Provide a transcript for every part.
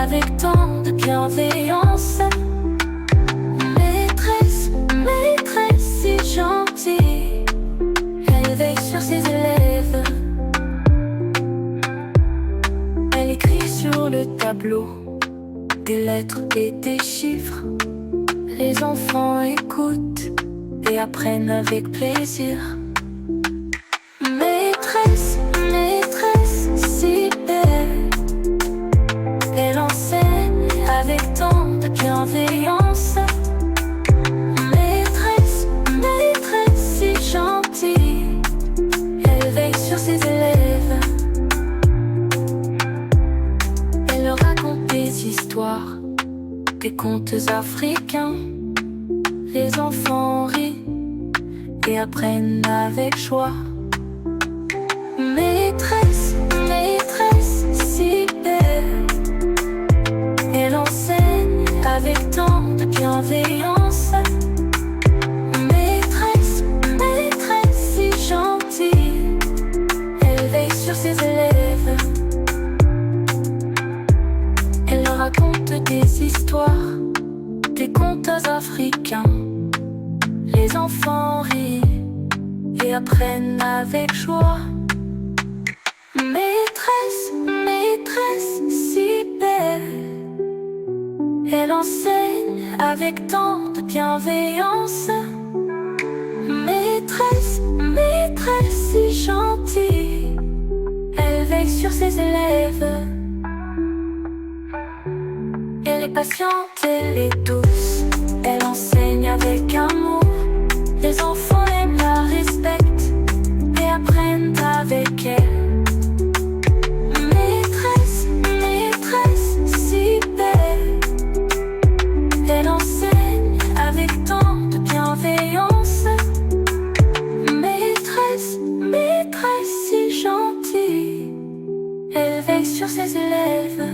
avec tant de bienveillance. Maîtresse, maîtresse si gentille, elle veille sur ses élèves. Elle écrit sur le tableau des lettres et des chiffres. Les enfants écoutent et apprennent avec plaisir. Maîtresse, maîtresse si belle, elle enseigne avec tant de bienveillance. Maîtresse, maîtresse si gentille, elle veille sur ses élèves. Elle leur raconte des histoires, des contes africains. Les enfants rient et apprennent avec joie. Maîtresse, maîtresse si belle, elle enseigne avec tant de bienveillance. Maîtresse, maîtresse si gentille, elle veille sur ses élèves. Elle leur raconte des histoires, des contes africains. Les enfants rient et apprennent avec joie. Maîtresse, maîtresse si belle, elle enseigne avec tant de bienveillance. Maîtresse, maîtresse si gentille, elle veille sur ses élèves. Elle est patiente, elle est douce, elle enseigne avec amour. Les enfants aiment la respectent et apprennent avec elle. Maîtresse, maîtresse si belle, elle enseigne avec tant de bienveillance. Maîtresse, maîtresse si gentille, elle veille sur ses élèves.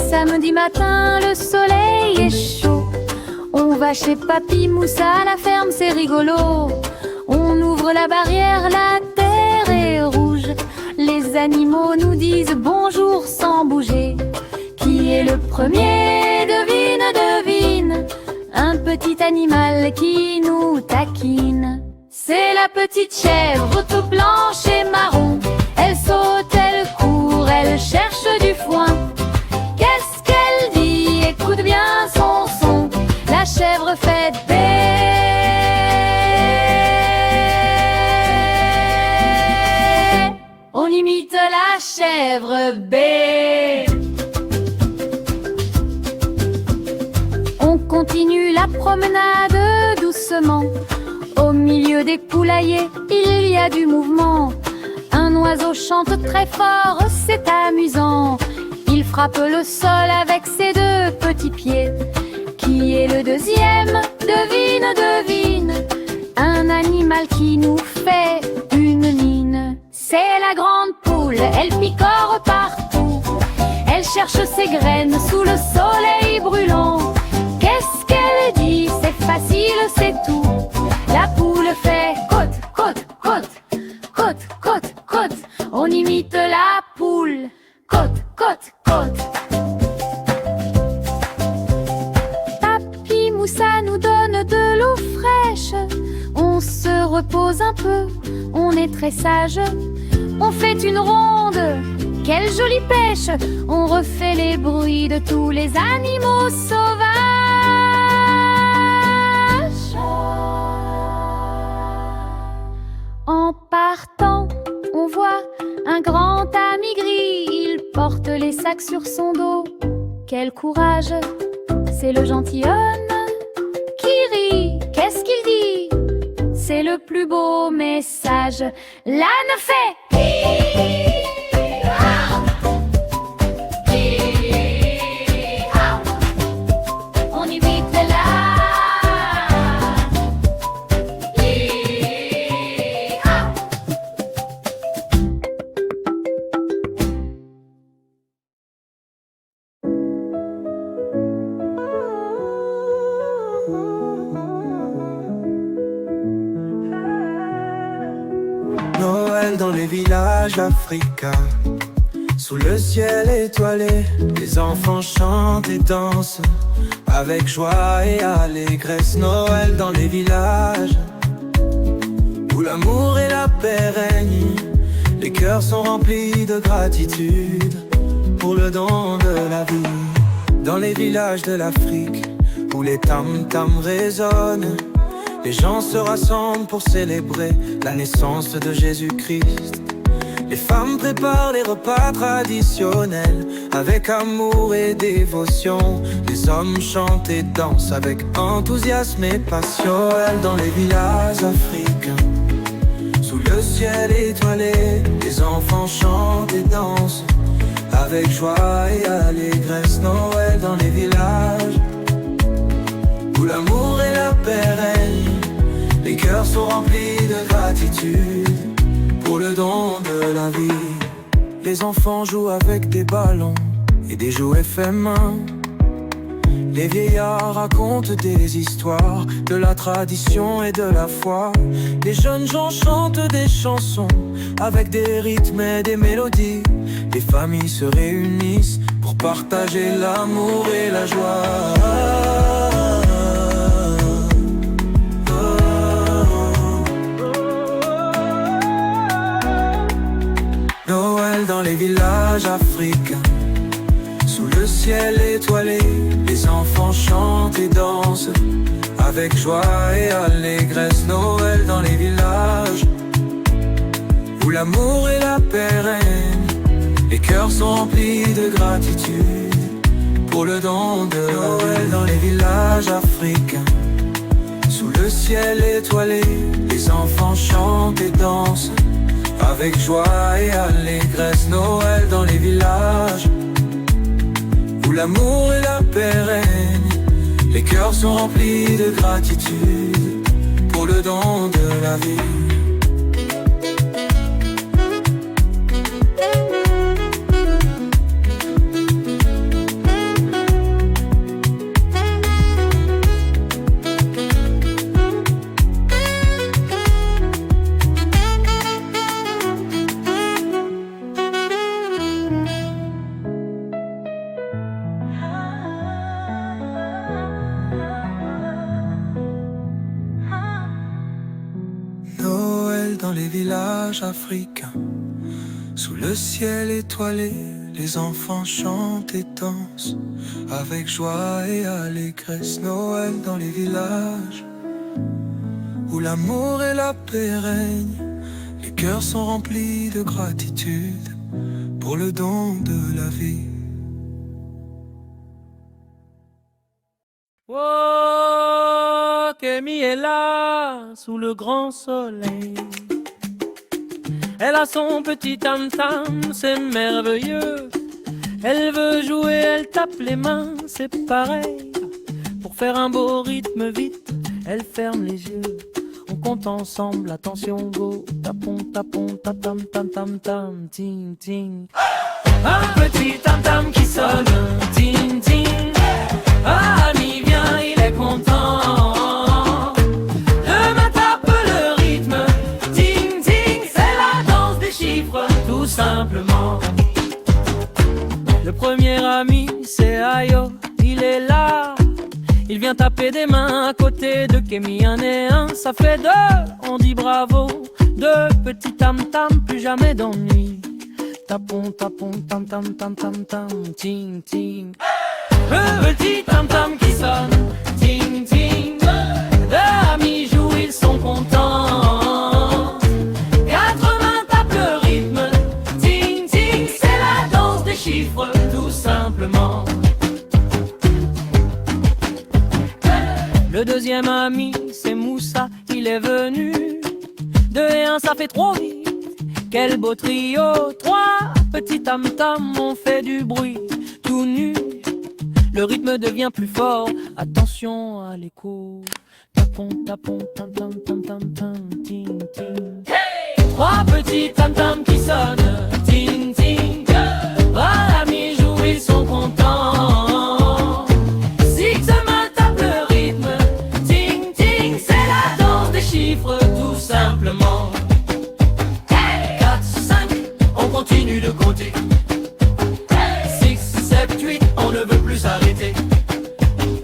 Samedi matin, le soleil est chaud. On va chez Papy Moussa à la ferme, c'est rigolo. On ouvre la barrière, la terre est rouge. Les animaux nous disent bonjour sans bouger. Qui est le premier? Devine, devine. Un petit animal qui nous taquine. C'est la petite chèvre toute blanche et marron. Elle saute, elle court, elle cherche du foin. Qu'est-ce qu'elle dit? Écoute bien son son. La chèvre fait bé. On imite la chèvre bé. On continue la promenade doucement. Au milieu des poulaillers, il y a du mouvement. Un oiseau chante très fort, c'est amusant. Il frappe le sol avec ses deux petits pieds. Qui est le deuxième? Devine, devine. Un animal qui nous fait une mine. C'est la grande poule, elle picore partout. Elle cherche ses graines sous le soleil brûlant. Qu'est-ce qu'elle dit? C'est facile, c'est tout. La poule fait côte, côte, côte, côte, côte, côte. On imite la poule. Côte, côte, côte. Papy Moussa nous donne de l'eau fraîche. On se repose un peu, on est très sage. On fait une ronde, quelle jolie pêche. On refait les bruits de tous les animaux sauvages. En partant, on voit un grand ami gris. Il porte les sacs sur son dos. Quel courage! C'est le gentilhomme qui rit. Qu'est-ce qu'il dit? c'est le plus beau message. L'âne fait hi-ha, hi-ha. On imite l'âne. Hi-ha. Noël dans les villages africains, sous le ciel étoilé, les enfants chantent et dansent avec joie et allégresse. Noël dans les villages où l'amour et la paix règnent, les cœurs sont remplis de gratitude pour le don de la vie. Dans les villages de l'Afrique où les tam-tams résonnent, les gens se rassemblent pour célébrer la naissance de Jésus-Christ. Les femmes préparent les repas traditionnels avec amour et dévotion. Les hommes chantent et dansent avec enthousiasme et passion. Noël dans les villages africains, sous le ciel étoilé, les enfants chantent et dansent avec joie et allégresse. Noël dans les villages où l'amour et la paix règnent, les cœurs sont remplis de gratitude pour le don de la vie. Les enfants jouent avec des ballons et des jouets faits main. Les vieillards racontent des histoires de la tradition et de la foi. Les jeunes gens chantent des chansons avec des rythmes et des mélodies. Les familles se réunissent pour partager l'amour et la joie. Noël dans les villages africains, sous le ciel étoilé, les enfants chantent et dansent avec joie et allégresse. Noël dans les villages où l'amour et la paix règnent, les cœurs sont remplis de gratitude pour le don de Noël dans les villages africains. Sous le ciel étoilé, les enfants chantent et dansent avec joie et allégresse. Noël dans les villages où l'amour et la paix règnent, les cœurs sont remplis de gratitude pour le don de la vie. Dans les villages africains, sous le ciel étoilé, les enfants chantent et dansent avec joie et allégresse. Noël dans les villages où l'amour et la paix règnent, les cœurs sont remplis de gratitude pour le don de la vie. Oh, Kémy est là, sous le grand soleil. Elle a son petit tam-tam, c'est merveilleux. Elle veut jouer, elle tape les mains, c'est pareil. Pour faire un beau rythme vite, elle ferme les yeux. On compte ensemble, attention go. Tapon, tapon, tatam, tam, tam, tam, ting, ting. Un petit tam-tam qui sonne, ting, ting. Ah, ami, viens, il est content. Le main tape le rythme, ting, ting. C'est la danse des chiffres, tout simplement. Le premier ami, c'est Ayo, il est là. Il vient taper des mains à côté de Kémy, un et un, ça fait deux. On dit bravo, deux petits tam-tam, plus jamais d'ennui. Tapon, tapon, tam, tam, tam, tam, tam, ting, ting. Le petit tam-tam qui sonne, ting, ting. Deux amis jouent, ils sont contents. Quatre mains tapent le rythme, ting, ting. C'est la danse des chiffres, tout simplement. Le deuxième ami, c'est Moussa, il est venu Quel beau trio, trois petits tam-tams ont fait du bruit, tout nus. Le rythme devient plus fort, attention à l'écho. Tapons, tapons, tam tam tam tam tam, ting ting. Hey! Trois petits tam tams qui sonnent, ting ting. Voilà, mes joues, ils sont contents. Zigzag tape le rythme, ting ting. C'est la danse des chiffres, tout simplement. 4, 5, on continue de compter. 6, 7, 8, on ne veut plus s'arrêter.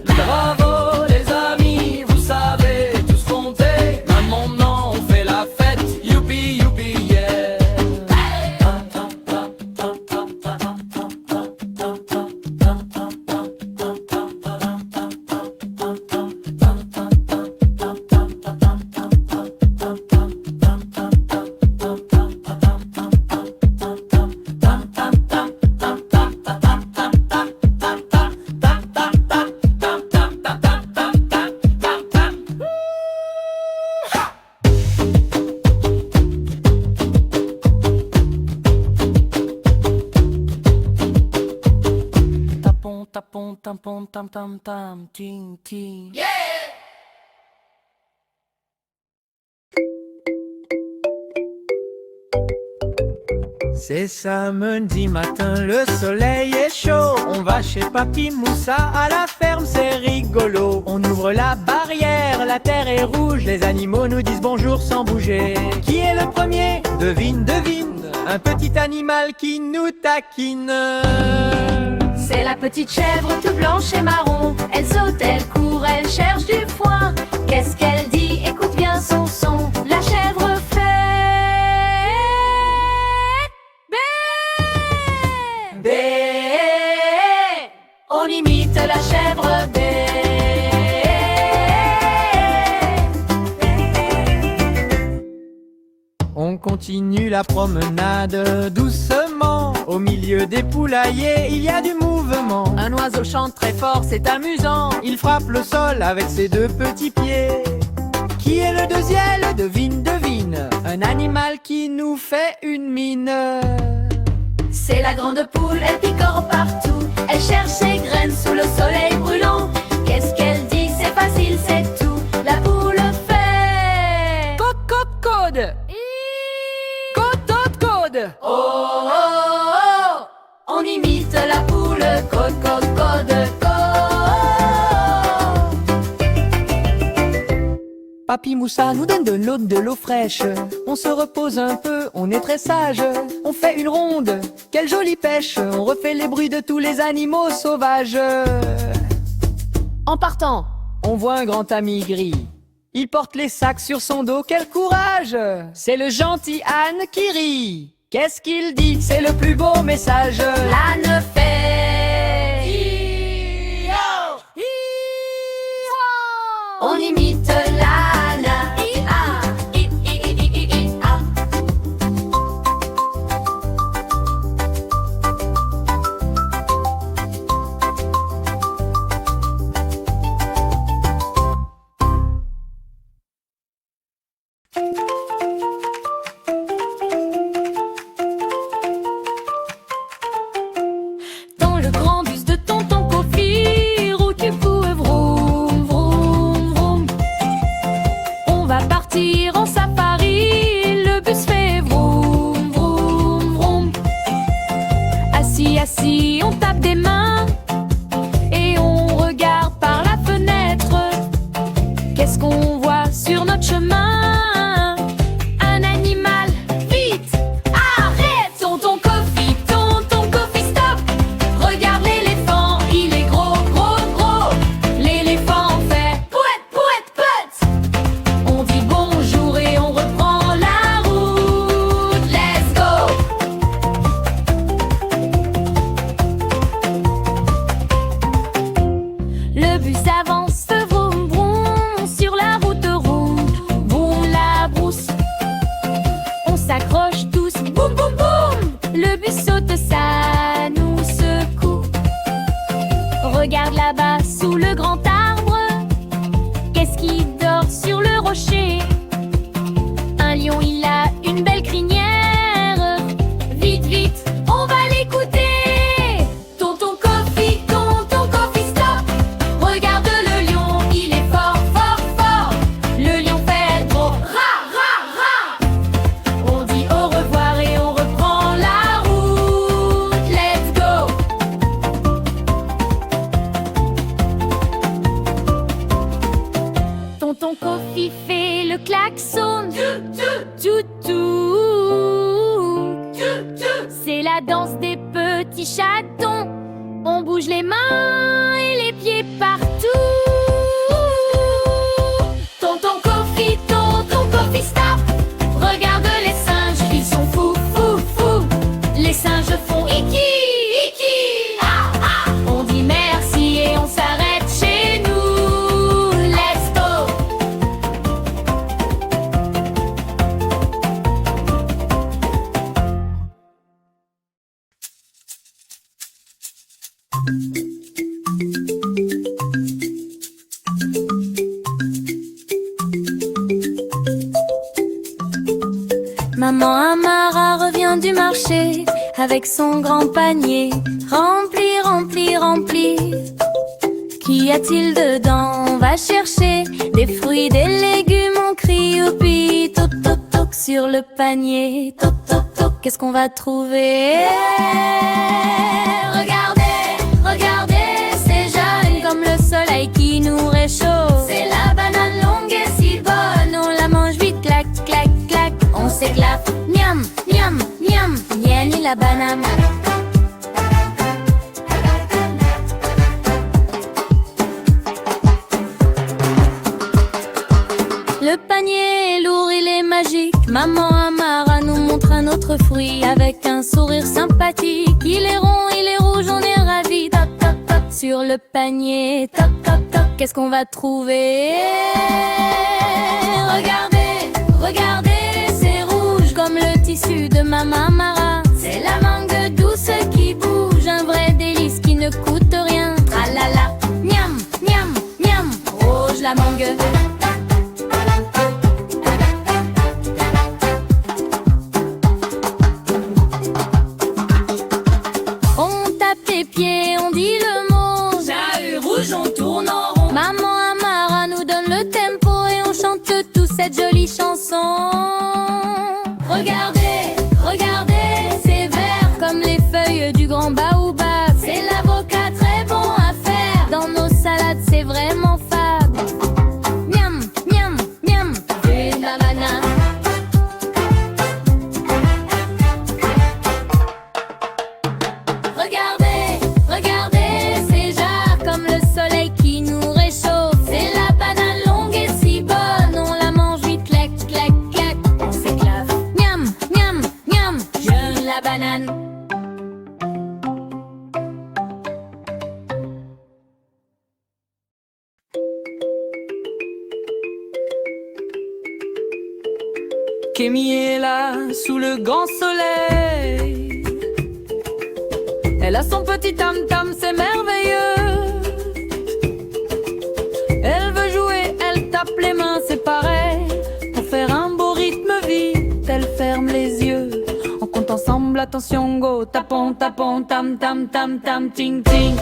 Bravo les amis, vous savez tous compter. Maintenant on fait la fête, youpi youpi yeah. Tapons, tapons, tampons, tam tam tam, ting ting. C'est samedi matin, le soleil est chaud. On va chez Papy Moussa à la ferme, c'est rigolo. On ouvre la barrière, la terre est rouge. Les animaux nous disent bonjour sans bouger. Qui est le premier? Devine, devine. Un petit animal qui nous taquine. C'est la petite chèvre toute blanche et marron. Elle saute, elle court, elle cherche du foin. Qu'est-ce qu'elle dit? Écoute bien son son. La chèvre fait bé. Bé. On imite la chèvre bé. On continue la promenade doucement. Au milieu des poulaillers, il y a du mouvement. Un oiseau chante très fort, c'est amusant. Il frappe le sol avec ses deux petits pieds. Qui est le deuxième? Devine, devine. Un animal qui nous fait une mine. C'est la grande poule, elle picore partout. Elle cherche ses graines sous le soleil brûlant. Qu'est-ce qu'elle dit? C'est facile, c'est tout. La poule fait Code. Code. oh, oh, oh. On imite la poule, code, code, code, code. Papy Moussa nous donne de l'eau fraîche. On se repose un peu, on est très sage. On fait une ronde, quelle jolie pêche. On refait les bruits de tous les animaux sauvages. En partant, on voit un grand ami gris. Il porte les sacs sur son dos, quel courage! C'est le gentil âne qui rit. Qu'est-ce qu'il dit? C'est le plus beau message. L'âne fait Hi-ho! Hi-ho. On imite l'âne. Hi-ha. Hi-hi-hi-hi-hi-ha. Dans le grand bus de tonton Kofi, roule tu fous, vroom, vroom, vroom. On va partir en safari, le bus fait vroom, vroom, vroom. Assis, assis, on tape des mains et on regarde par la fenêtre. Qu'est-ce qu'on voit sur notre chemin? Un animal, vite, arrête! Tonton Kofi, stop! Regarde l'éléphant, il est gros, gros, gros. L'éléphant fait pouet, pouet, pouet. On dit bonjour et on reprend la route. Let's go! Le bus avance, vroom, vroom, sur la route rouge. Boum, la brousse. On s'accroche tous, boum, boum, boum. Le bus saute, ça nous secoue. Regarde là-bas, sous le grand arbre. Qu'est-ce qui dort sur le rocher? Un lion, il a une belle crinière. la danse des petits chatons. On bouge les mains et les pieds partout. Tonton Kofi, stop. Regarde les singes, ils sont fous, fous, fous. Les singes font iki, iki, ah, ah. On dit merci et on s'arrête chez nous. Let's go. Maman Amara revient du marché avec son grand panier rempli, rempli, rempli. Qu'y a-t-il dedans? On va chercher des fruits, des légumes. On crie youpi, toc toc toc sur le panier. Toc toc toc, qu'est-ce qu'on va trouver? Regardez, regardez, c'est jaune comme le soleil qui nous réchauffe. C'est la banane longue et si bonne, on la mange vite, clac, clac, clac. On s'éclate, miam, miam, miam, Yanni la banane. Le panier est lourd, il est magique. Maman Amara nous montre un autre fruit avec un sourire sympathique. Il est rond, il est rouge, on est ravis. Toc, toc, toc sur le panier. Toc, toc, toc, qu'est-ce qu'on va trouver? Regardez, regardez, c'est rouge comme le tissu de Maman Amara. C'est la mangue douce qui bouge, un vrai délice qui ne coûte rien. Tralala, miam, miam, miam, rouge la mangue. Pieds, on dit le mot. Chahut rouge, on tourne en rond. Maman Amara nous donne le tempo et on chante tous cette jolie chanson. Regardez, regardez, c'est vert comme les feuilles du grand baobab. C'est l'avocat très bon à faire. Dans nos salades, c'est vraiment fab. Miam, miam, miam, une banane. Regardez, regardez, c'est jarre comme le soleil qui nous réchauffe. C'est la banane longue et si bonne, on la mange vite, clac, clac, clac. On s'éclate, miam, miam, miam, j'aime la banane. Kémy est là, sous le grand soleil. Elle a son petit tam-tam, c'est merveilleux. Elle veut jouer, elle tape les mains, c'est pareil. Pour faire un beau rythme vite, elle ferme les yeux. On compte ensemble, attention, go. Tapons, tapons, tam, tam, tam, tam, ting, ting.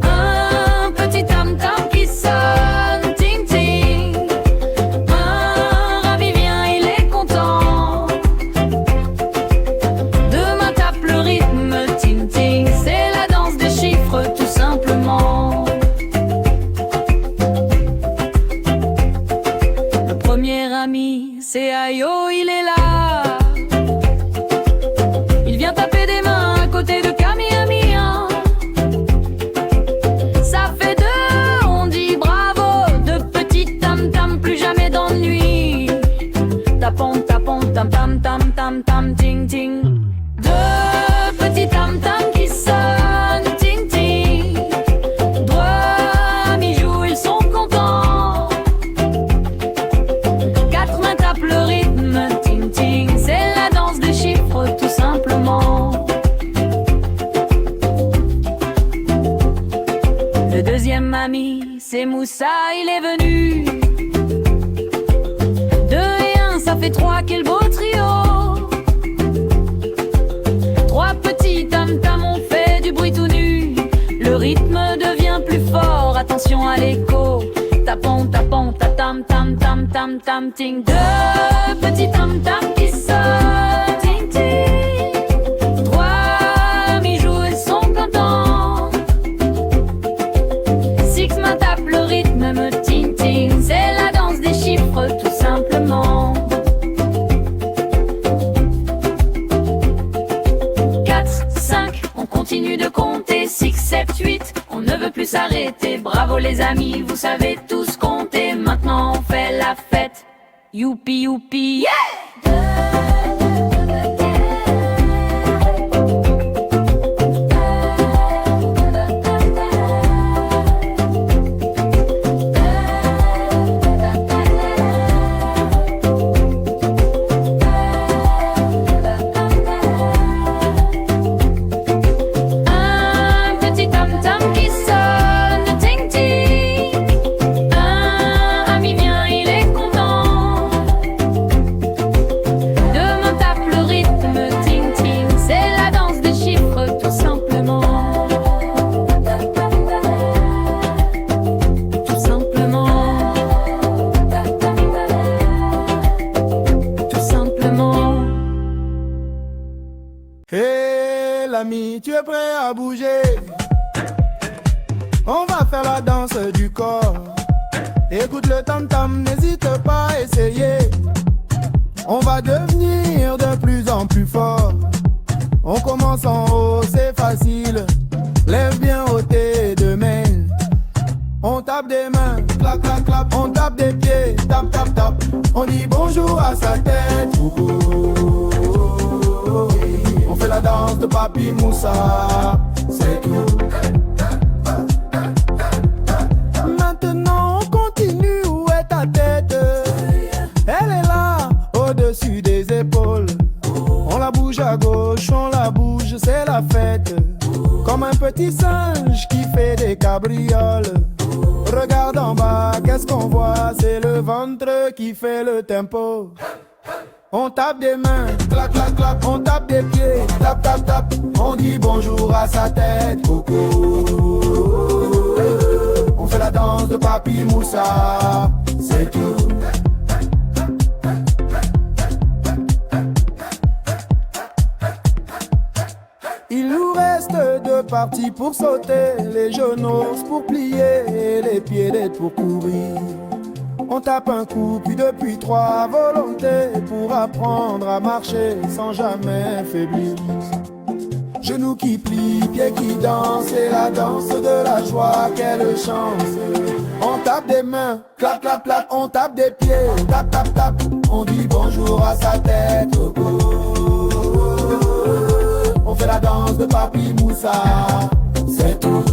Un petit tam-tam qui sonne, ting, ting. Un ravi vient, il est content. Demain tape le rythme, ting, ting. C'est la danse des chiffres, tout simplement. Le premier ami, c'est Ayo, il est là. Il vient taper des mains à côté de Kami-Ami, hein. Ça fait deux, on dit bravo. Deux petits tam-tam, plus jamais d'ennui. Tapons, tapons, tam-tam, tam-tam, tam, ting, ting. Deux petits tam-tam qui sonnent, ting, ting. Trois amis jouent, ils sont contents. Quatre mains tapent le rythme, ting, ting. C'est la danse des chiffres, tout simplement. Le deuxième ami, c'est Moussa, il est venu. Deux et un, ça fait trois, quel beau trio. Trois petits tam-tam, on fait du bruit tout nu. Le rythme devient plus fort, attention à l'écho. Tapons, tapons, ta-tam, tam, tam, tam, tam, ting. Deux petits tam-tam qui sonnent, ting, ting. Trois amis jouent, ils sont contents. Six mains tapent le rythme, me ting, ting. C'est la danse des chiffres, tout simplement. Bravo les amis, vous savez tous compter. Maintenant on fait la fête. Youpi youpi, yeah! Hé l'ami, tu es prêt à bouger? On va faire la danse du corps. Écoute le tam-tam, n'hésite pas à essayer. On va devenir de plus en plus fort. On commence en haut, c'est facile. Lève bien haut tes deux mains. On tape des mains, clap, clap, clap. On tape des pieds, tap, tap, tap. On dit bonjour à sa tête. On fait la danse de Papi Moussa, c'est tout. Maintenant on continue, où est ta tête? Elle est là, au-dessus des épaules. On la bouge à gauche, on la bouge, c'est la fête. Comme un petit singe qui fait des cabrioles. Regarde en bas, qu'est-ce qu'on voit? C'est le ventre qui fait le tempo. On tape des mains, clap, clap, clap. On tape des pieds, tap, tap, tap. On dit bonjour à sa tête, coucou. On fait la danse de Papi Moussa, c'est tout. Il nous reste deux parties pour sauter, les genoux pour plier et les pieds d'aide pour courir. On tape un coup, puis depuis trois volontés pour apprendre à marcher sans jamais faiblir. Genoux qui plient, pieds qui dansent, et la danse de la joie, quelle chance. On tape des mains, clap, clap, clap. On tape des pieds, tap, tap, tap. On dit bonjour à sa tête, oh, oh, oh. On fait la danse de Papi Moussa, c'est tout.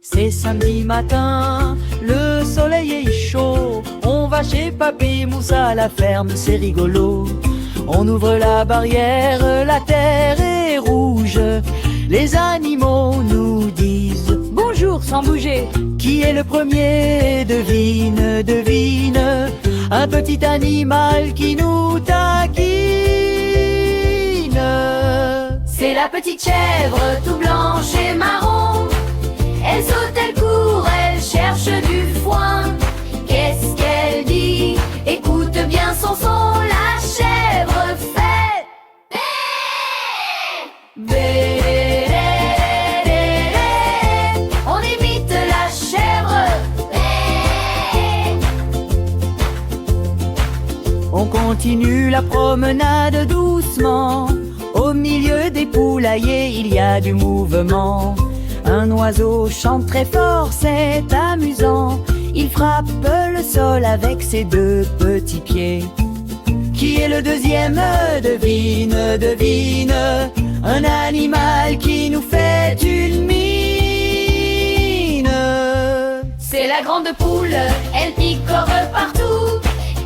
C'est samedi matin, le soleil est chaud. On va chez Papi Moussa à la ferme, c'est rigolo. On ouvre la barrière, la terre est rouge. Les animaux nous disent bonjour sans bouger. qui est le premier, devine, devine. Un petit animal qui nous taquine. C'est la petite chèvre tout blanche et marron. Elle saute, elle court, elle cherche du foin. Qu'est-ce qu'elle dit? Écoute bien son son, la chèvre fait bé, bé, bé, bé. On imite la chèvre. Bé. On continue la promenade doucement. Au milieu des poulaillers, il y a du mouvement. Un oiseau chante très fort, c'est amusant. Il frappe le sol avec ses deux petits pieds. Qui est le deuxième? Devine, devine. Un animal qui nous fait une mine. C'est la grande poule, elle picore partout.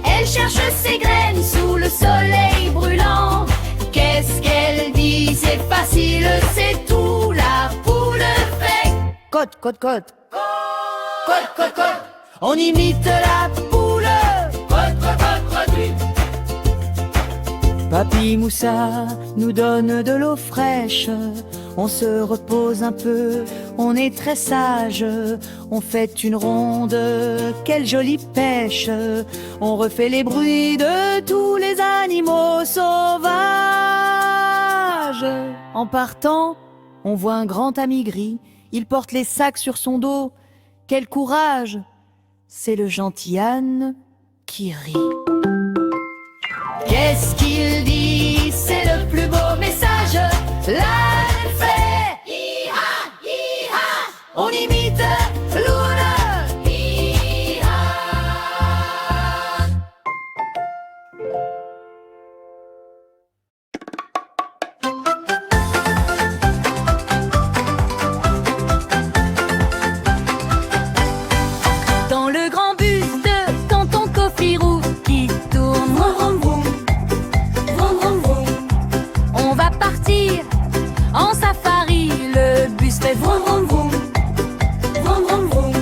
Elle cherche ses graines sous le soleil brûlant. Qu'est-ce qu'elle dit? C'est facile, c'est tout. La poule fait Côte, côte, côte. côte, côte, côte. On imite la poule. Côte, côte, côte, côte. Papi Moussa nous donne de l'eau fraîche. On se repose un peu, on est très sage. On fait une ronde, quelle jolie pêche. On refait les bruits de tous les animaux sauvages. En partant, on voit un grand ami gris. Il porte les sacs sur son dos. Quel courage! C'est le gentil âne qui rit. Qu'est-ce qu'il dit? C'est le plus beau message. L'âne fait hi-ha, hi-ha. On imite l'oune. Hi-ha. Dans le grand bus de tonton Cofirou qui tourne, vroom, vroom, vroom. Vroom, vroom, vroom. On va partir en safari. Le bus fait vroom, vroom, vroom. Vroom, vroom, vroom.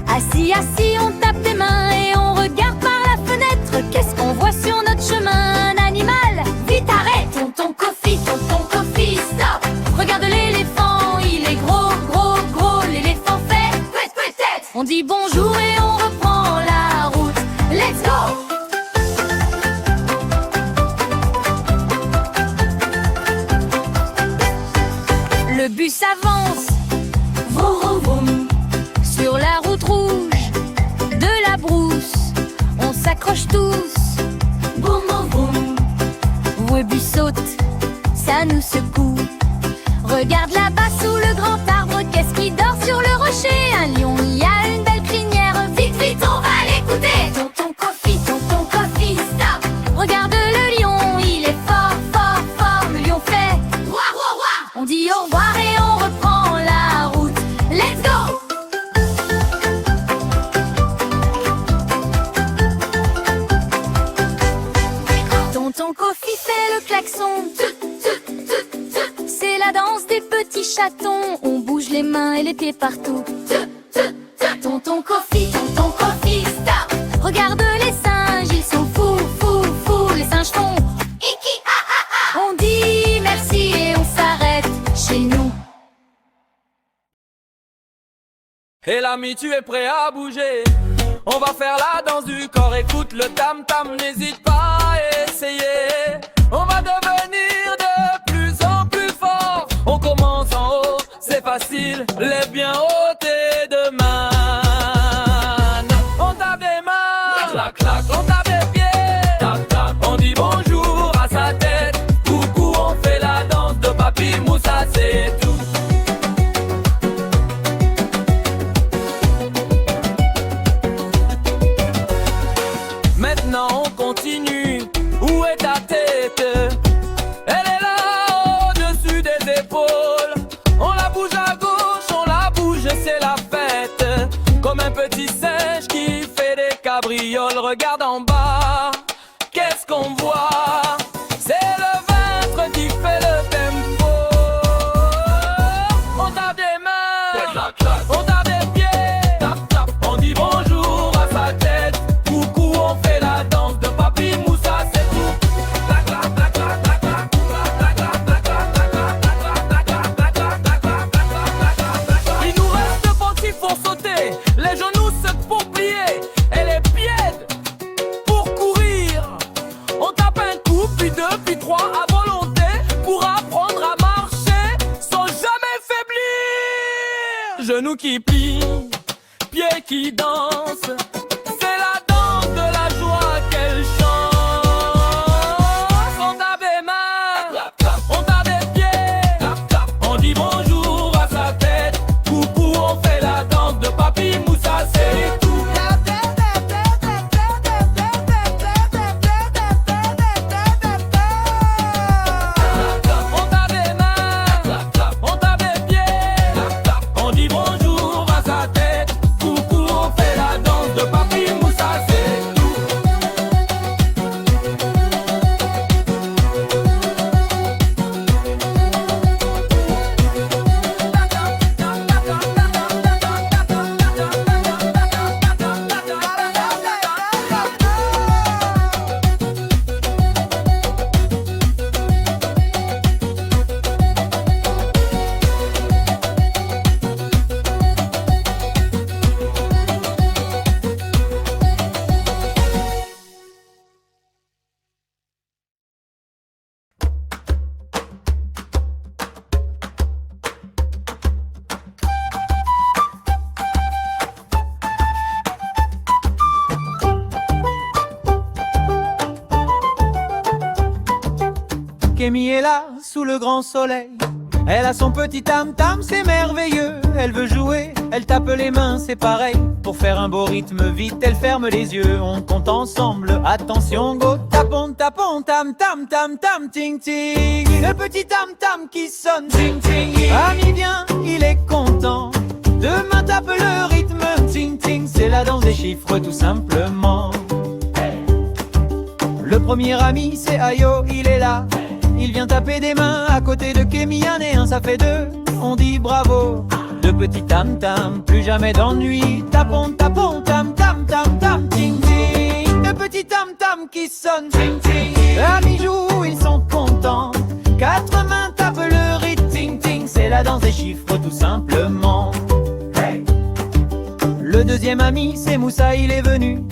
Assis, assis, on tape des mains et on regarde par la fenêtre. Qu'est-ce qu'on voit sur notre chemin? Un animal. Vite, arrête! Tonton Kofi, stop! Regarde l'éléphant, il est gros, gros, gros. L'éléphant fait peut-être. On dit bonjour et on reprend la route. Let's go! Le bus avance, vroom, vroom, vroom. Sur la route rouge de la brousse. On s'accroche tous, boum, boum, boum. Le bus saute, ça nous secoue. Regarde là-bas sous le grand arbre, qu'est-ce qui dort sur le rocher? Un lion, il y a une belle crinière. Vite, vite, on va l'écouter. Tonton Kofi, stop! Regarde le lion, il est fort, fort, fort. Le lion fait ouah, ouah, ouah. On dit au revoir et on reprend la route. Let's go! Tonton Kofi fait le klaxon. C'est la danse des petits chatons. On bouge les mains et les pieds partout. Tonton Kofi, stop! Regarde les singes, ils sont fous, fous, fous. Les singes font iki, ah, ah, ah. On dit merci et on s'arrête chez nous. Et l'ami, tu es prêt à bouger? On va faire la danse du corps. Écoute le tam-tam, n'hésite pas à essayer. On va devenir de plus en plus fort. On commence en haut, c'est facile. Lève bien haut tes deux mains. On tape des mains, clac, clac. On tape des pieds, tac, tac. On dit bonjour à sa tête. Coucou, on fait la danse de Papi Moussa, c'est tout. Maintenant on continue, où est ta tête? Elle est là au-dessus des épaules. On la bouge à gauche, on la bouge, c'est la fête. Comme un petit singe qui fait des cabrioles. Regarde en bas, qu'est-ce qu'on voit? C'est le ventre qui fait le tempo. On tape des mains, on tape des pieds, tap, tap. On dit bonjour à sa tête. Coucou, on fait la danse de Papi Moussa, c'est tout. Il nous reste pensif pour sauter, les genoux se pour plier et les pieds pour courir. On tape un coup, puis deux, puis trois à volonté pour apprendre à marcher sans jamais faiblir. Genoux qui plient, pieds qui dansent. C'est la danse de la joie qu'elle chante. On tape des mains, on tape des pieds, on dit bonjour à sa tête. Coucou, on fait la danse de Papi Moussa, c'est tout. On tape des mains, on tape des pieds, on dit bonjour à sa tête. Coucou, on fait la danse de Papi Kémy est là, sous le grand soleil. Elle a son petit tam-tam, c'est merveilleux. Elle veut jouer, elle tape les mains, c'est pareil. Pour faire un beau rythme, vite, elle ferme les yeux. On compte ensemble, attention, go. Tapons, tapons, tam-tam, tam-tam, ting-ting. Le petit tam-tam qui sonne, ting-ting. Ami vient, il est content. Demain tape le rythme, ting-ting. C'est la danse des chiffres, tout simplement. Le premier ami, c'est Ayo, il est là. Il vient taper des mains à côté de Kémy, un et un, ça fait deux. On dit bravo. Deux petits tam-tam, plus jamais d'ennui. Tapons, tapons, tam-tam, tam-tam, ting-ting. Deux petits tam-tam qui sonnent, ting-ting. Amis jouent, ils sont contents. Quatre mains tapent le rythme, ting-ting. C'est la danse des chiffres, tout simplement. Hey. Le deuxième ami, c'est Moussa, il est venu.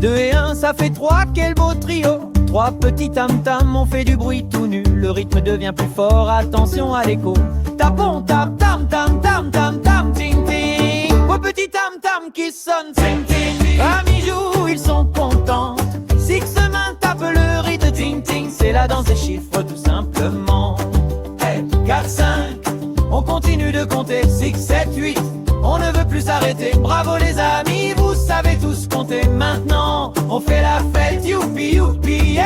Deux et un, ça fait trois, quel beau trio. Trois petits tam-tam, on fait du bruit tout nu. Le rythme devient plus fort, attention à l'écho. Tapons, tap, tam, tam, tam, tam, tam, ting, ting. Trois petits tam-tam qui sonnent, ting, ting. Amis jouent, ils sont contents. Six mains tapent le rythme, ting, ting. C'est la danse des chiffres, tout simplement. Hey, 4, 5, on continue de compter. 6, 7, 8, on ne veut plus s'arrêter. Bravo les amis, vous savez tous compter. Maintenant, on fait la fête, youpi, youpi, yeah.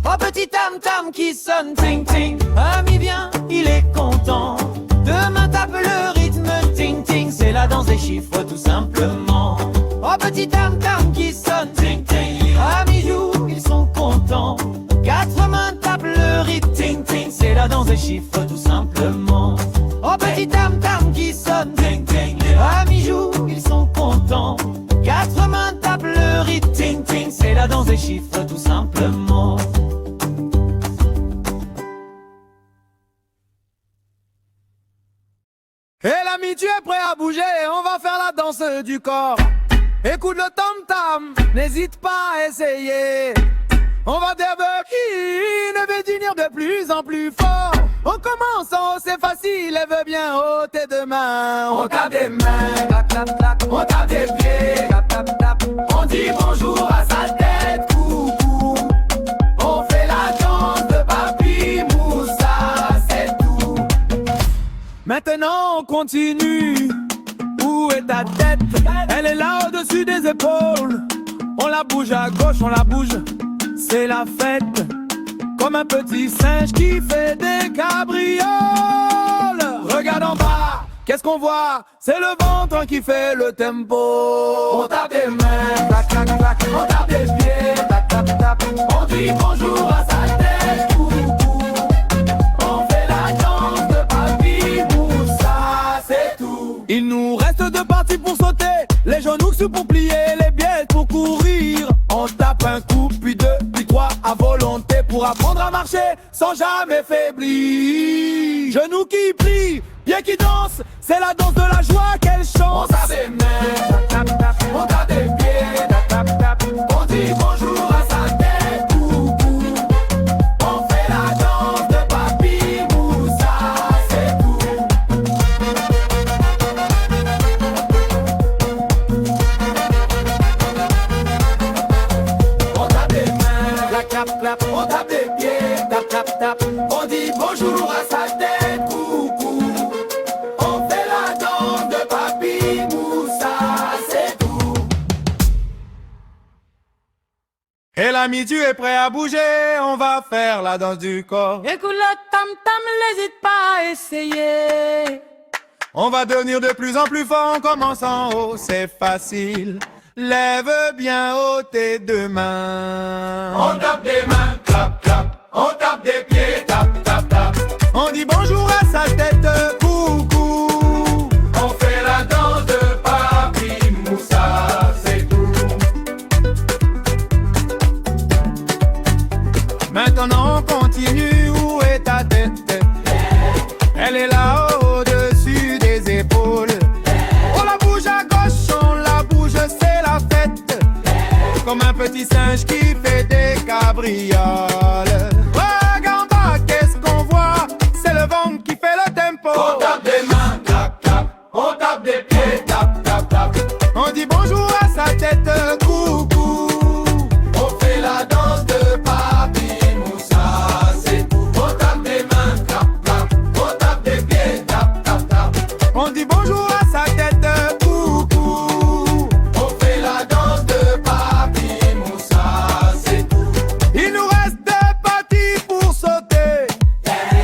Oh petit tam-tam qui sonne, ting, ting. Ami vient, il est content. Demain tape le rythme, ting, ting. C'est la danse des chiffres, tout simplement. Oh petit tam-tam qui sonne, ting, ting. Amis jouent, ils sont contents. Quatre mains tapent le rythme, ting, ting. C'est la danse des chiffres, tout simplement. Oh petit tam-tam qui sonne, ting, ting. Amis jouent, ils sont contents. Quatre mains tapent le rythme, ting, ting. C'est la danse des chiffres, tout simplement. Et l'ami, tu es prêt à bouger, on va faire la danse du corps. Écoute le tam-tam, n'hésite pas à essayer. On va dire ne veut dire de plus en plus fort. On commence en haut, c'est facile, lève bien haut tes deux mains. On tape des mains, clap, clap, clap. On tape des pieds, tap, tap, tap. On dit bonjour à sa tête, coucou. On fait la danse de Papi Moussa, c'est tout. Maintenant on continue. Où est ta tête? Elle est là au-dessus des épaules. On la bouge à gauche, on la bouge. C'est la fête. Comme un petit singe qui fait des cabrioles. Regarde en bas, qu'est-ce qu'on voit? C'est le ventre qui fait le tempo. On tape des mains, clac, clac, clac. On tape des pieds, tap, tap, tap. On dit bonjour à sa tête, coucou. On fait la danse de Papi Moussa, c'est tout. Il nous reste deux parties pour sauter. Les genoux sous pour plier, les biais pour courir. On tape un coup, puis deux, puis trois à volonté pour apprendre à marcher sans jamais faiblir. Genoux qui plient, pieds qui dansent, c'est la danse de la joie qu'elle chante. On tape des mains, tap, tap, on tape des pieds, tap, tap, tap. On dit bonjour à sa tête, coucou. On fait la danse de Papi Moussa, c'est tout. On tape des mains, clap, clap, clap. On tape des pieds, tap, tap, tap. On dit bonjour à sa tête, coucou. On fait la danse de Papi Moussa, c'est tout. Et l'ami, tu es prêt à bouger? On va faire la danse du corps. Écoute le tam-tam, n'hésite pas à essayer. On va devenir de plus en plus fort, on commence en haut, c'est facile. Lève bien haut tes deux mains. On tape des mains, clap, clap. On tape des pieds, tap, tap, tap. On dit bonjour à sa tête, coucou. On fait la danse de Papi Moussa, c'est tout. Maintenant on continue, où est ta tête? Elle est là au-dessus des épaules. On la bouge à gauche, on la bouge, c'est la fête. Comme un petit singe qui fait des cabrioles. Regarde en bas, qu'est-ce qu'on voit? C'est le vent qui fait le tempo. On tape des mains, clap, clap. On tape des pieds, tap, tap, tap. On dit bonjour à sa tête, coucou. On fait la danse de Papi On dit bonjour à sa tête, coucou. On fait la danse de Papi Moussa, c'est tout. Il nous reste des parties pour sauter,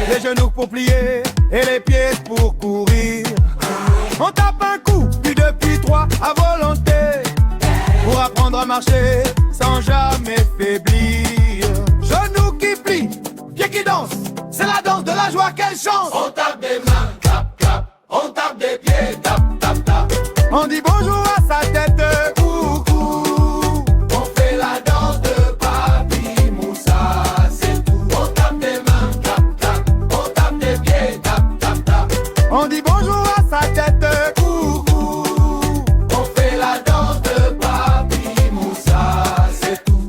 les genoux pour plier et les pieds pour courir. On tape un coup, puis depuis 3 à volonté, pour apprendre à marcher sans jamais faiblir. Genoux qui plient, pieds qui dansent, c'est la danse de la joie, quelle chance. On tape des mains, clap, clap, on tape des pieds, tap, tap, tap. On dit bonjour à sa tête, coucou. On fait la danse de Papi Moussa, c'est tout. On tape des mains, clap, clap, on tape des pieds, tap, tap, tap. On dit bonjour à sa tête, coucou. On fait la danse de Papi Moussa, c'est tout.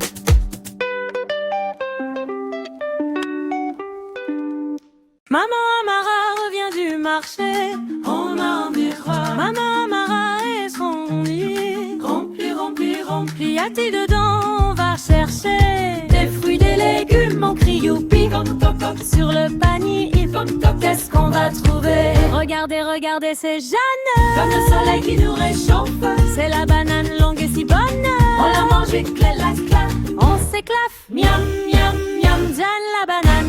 Maman Amara revient du marché, on a un miroir. Maman Amara et son lit rempli, rempli, rempli. Y a-t-il dedans? On va chercher des fruits, des légumes. On crie youpi, sur le panier. Qu'est-ce qu'on va trouver? Regardez, regardez, c'est Jeanne, comme le soleil qui nous réchauffe. C'est la banane longue et si bonne, on la mange et clac, clac. On s'éclaffe, miam, miam, miam, Jeanne la banane.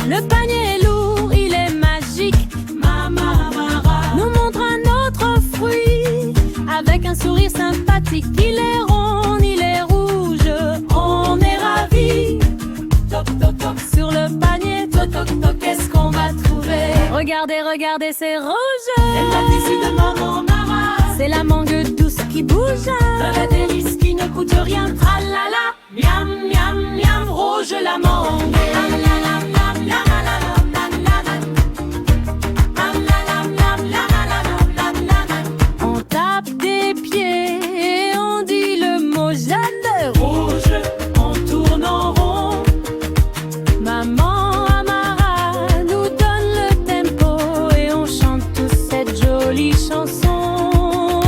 Le panier est lourd, il est magique. Maman Amara nous montre un autre fruit avec un sourire sympathique. Il est rond, il est rouge, on est ravis. Toc toc toc sur le panier, toc toc toc, qu'est-ce qu'on va trouver? Regardez, regardez, c'est rouge. Les pâtisseries de Maman Amara, c'est la mangue douce qui bouge. Le délice qui ne coûte rien. Tralala, miam miam miam, rouge la mangue. On tape des pieds et on dit le mot Jeanne. Rouge, on tourne en rond. Maman Amara nous donne le tempo et on chante tous cette jolie chanson.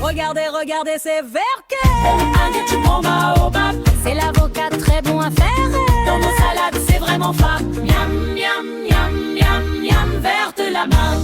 Regardez, regardez, c'est Verke. Un du baobab, c'est l'avocat très bon à faire. Dans nos salades, c'est vraiment fat. Miam, miam, miam, miam, miam, verte la main.